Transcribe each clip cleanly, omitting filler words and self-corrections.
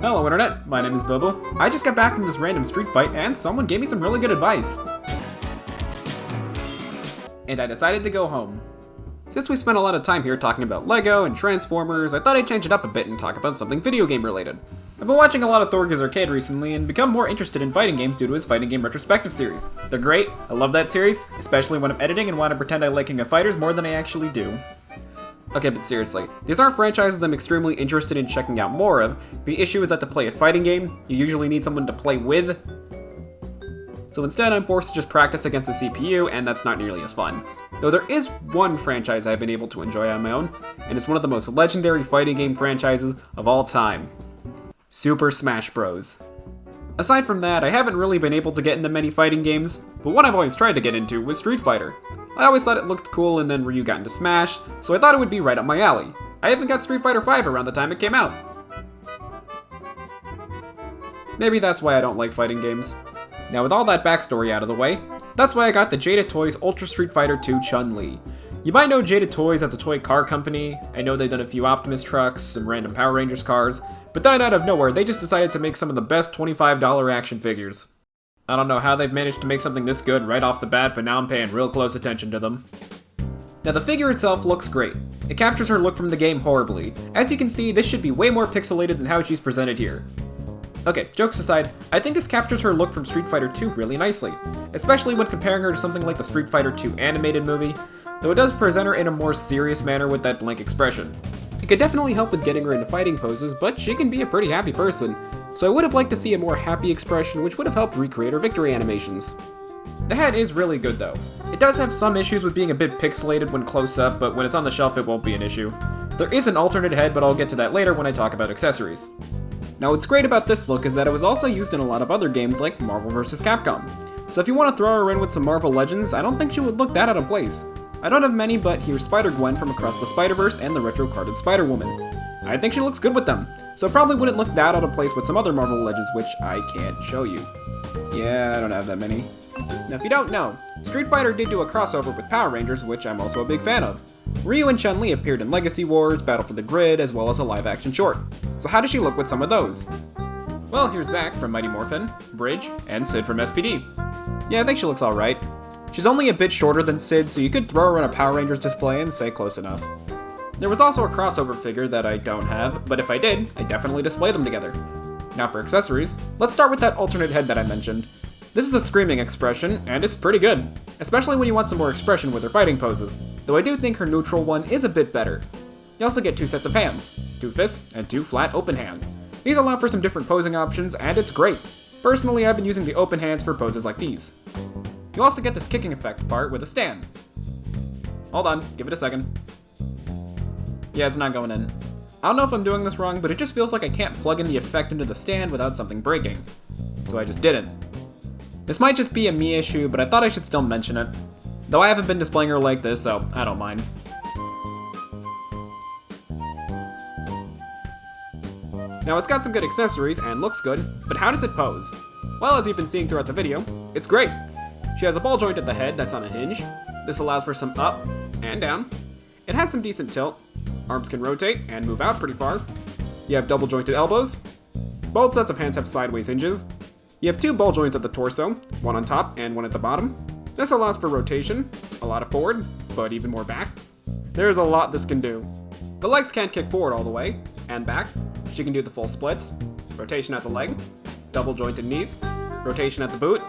Hello internet, my name is Bobo. I just got back from this random street fight and someone gave me some really good advice. And I decided to go home. Since we spent a lot of time here talking about Lego and Transformers, I thought I'd change it up a bit and talk about something video game related. I've been watching a lot of Thorge's Arcade recently and become more interested in fighting games due to his fighting game retrospective series. They're great, I love that series, especially when I'm editing and want to pretend I like King of Fighters more than I actually do. Okay, but seriously, these aren't franchises I'm extremely interested in checking out more of. The issue is that to play a fighting game, you usually need someone to play with. So instead, I'm forced to just practice against the CPU, and that's not nearly as fun. Though there is one franchise I've been able to enjoy on my own, and it's one of the most legendary fighting game franchises of all time. Super Smash Bros. Aside from that, I haven't really been able to get into many fighting games, but one I've always tried to get into was Street Fighter. I always thought it looked cool, and then Ryu got into Smash, so I thought it would be right up my alley. I even got Street Fighter V around the time it came out. Maybe that's why I don't like fighting games. Now with all that backstory out of the way, that's why I got the Jada Toys Ultra Street Fighter 2 Chun-Li. You might know Jada Toys as a toy car company. I know they've done a few Optimus trucks, some random Power Rangers cars, but then out of nowhere, they just decided to make some of the best $25 action figures. I don't know how they've managed to make something this good right off the bat, but now I'm paying real close attention to them. Now the figure itself looks great. It captures her look from the game horribly. As you can see, this should be way more pixelated than how she's presented here. Okay, jokes aside, I think this captures her look from Street Fighter 2 really nicely, especially when comparing her to something like the Street Fighter 2 animated movie, though it does present her in a more serious manner with that blank expression. It could definitely help with getting her into fighting poses, but she can be a pretty happy person, so I would have liked to see a more happy expression which would have helped recreate her victory animations. The head is really good though. It does have some issues with being a bit pixelated when close up, but when it's on the shelf it won't be an issue. There is an alternate head, but I'll get to that later when I talk about accessories. Now what's great about this look is that it was also used in a lot of other games like Marvel vs. Capcom. So if you want to throw her in with some Marvel Legends, I don't think she would look that out of place. I don't have many, but here's Spider-Gwen from Across the Spider-Verse and the retro-carded Spider-Woman. I think she looks good with them, so it probably wouldn't look that out of place with some other Marvel Legends, which I can't show you. Yeah, I don't have that many. Now if you don't know, Street Fighter did do a crossover with Power Rangers, which I'm also a big fan of. Ryu and Chun-Li appeared in Legacy Wars, Battle for the Grid, as well as a live-action short. So how does she look with some of those? Well, here's Zack from Mighty Morphin, Bridge, and Sid from SPD. Yeah, I think she looks alright. She's only a bit shorter than Sid, so you could throw her on a Power Rangers display and say close enough. There was also a crossover figure that I don't have, but if I did, I'd definitely display them together. Now for accessories, let's start with that alternate head that I mentioned. This is a screaming expression, and it's pretty good, especially when you want some more expression with her fighting poses, though I do think her neutral one is a bit better. You also get 2 sets of hands, 2 fists, and 2 flat open hands. These allow for some different posing options, and it's great. Personally, I've been using the open hands for poses like these. You also get this kicking effect part with a stand. Hold on, give it a second. Yeah, it's not going in. I don't know if I'm doing this wrong, but it just feels like I can't plug in the effect into the stand without something breaking. So I just didn't. This might just be a me issue, but I thought I should still mention it. Though I haven't been displaying her like this, so I don't mind. Now it's got some good accessories and looks good, but how does it pose? Well, as you've been seeing throughout the video, it's great. She has a ball joint at the head that's on a hinge. This allows for some up and down. It has some decent tilt. Arms can rotate and move out pretty far. You have double jointed elbows. Both sets of hands have sideways hinges. You have 2 ball joints at the torso, one on top and one at the bottom. This allows for rotation, a lot of forward, but even more back. There's a lot this can do. The legs can't kick forward all the way, and back. She can do the full splits, rotation at the leg, double jointed knees, rotation at the boot,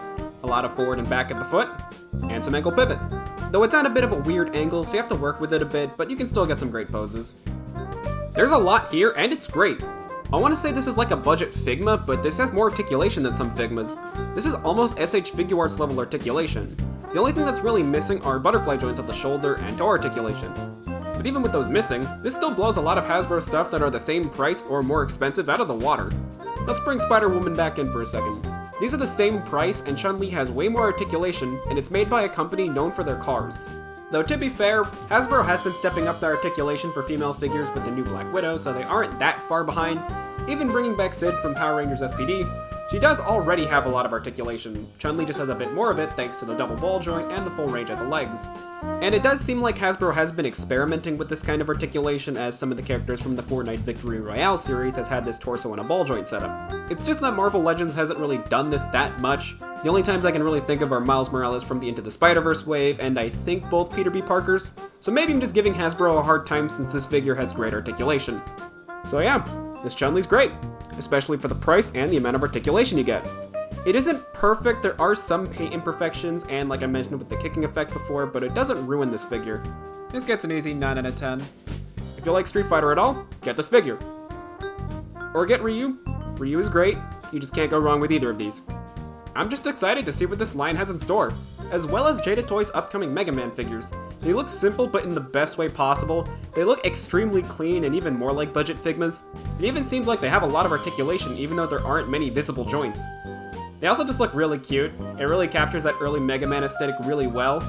a lot of forward and back at the foot, and some ankle pivot. Though it's at a bit of a weird angle, so you have to work with it a bit, but you can still get some great poses. There's a lot here, and it's great. I want to say this is like a budget Figma, but this has more articulation than some Figmas. This is almost SH Figuarts level articulation. The only thing that's really missing are butterfly joints at the shoulder and toe articulation. But even with those missing, this still blows a lot of Hasbro stuff that are the same price or more expensive out of the water. Let's bring Spider-Woman back in for a second. These are the same price, and Chun-Li has way more articulation, and it's made by a company known for their cars. Though to be fair, Hasbro has been stepping up their articulation for female figures with the new Black Widow, so they aren't that far behind. Even bringing back Sid from Power Rangers SPD, She does already have a lot of articulation. Chun-Li just has a bit more of it thanks to the double ball joint and the full range at the legs. And it does seem like Hasbro has been experimenting with this kind of articulation, as some of the characters from the Fortnite Victory Royale series has had this torso and a ball joint setup. It's just that Marvel Legends hasn't really done this that much. The only times I can really think of are Miles Morales from the Into the Spider-Verse wave, and I think both Peter B. Parkers. So maybe I'm just giving Hasbro a hard time since this figure has great articulation. So yeah, this Chun-Li's great, especially for the price and the amount of articulation you get. It isn't perfect, there are some paint imperfections, and like I mentioned with the kicking effect before, but it doesn't ruin this figure. This gets an easy 9 out of 10. If you like Street Fighter at all, get this figure. Or get Ryu. Ryu is great, you just can't go wrong with either of these. I'm just excited to see what this line has in store, as well as Jada Toys' upcoming Mega Man figures. They look simple, but in the best way possible. They look extremely clean and even more like budget Figmas. It even seems like they have a lot of articulation, even though there aren't many visible joints. They also just look really cute. It really captures that early Mega Man aesthetic really well.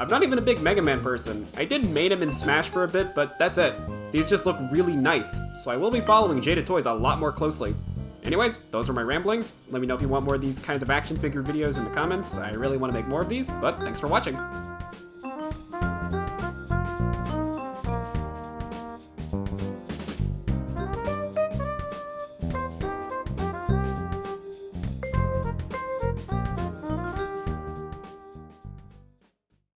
I'm not even a big Mega Man person. I did main him in Smash for a bit, but that's it. These just look really nice, so I will be following Jada Toys a lot more closely. Anyways, those are my ramblings. Let me know if you want more of these kinds of action figure videos in the comments. I really want to make more of these, but thanks for watching.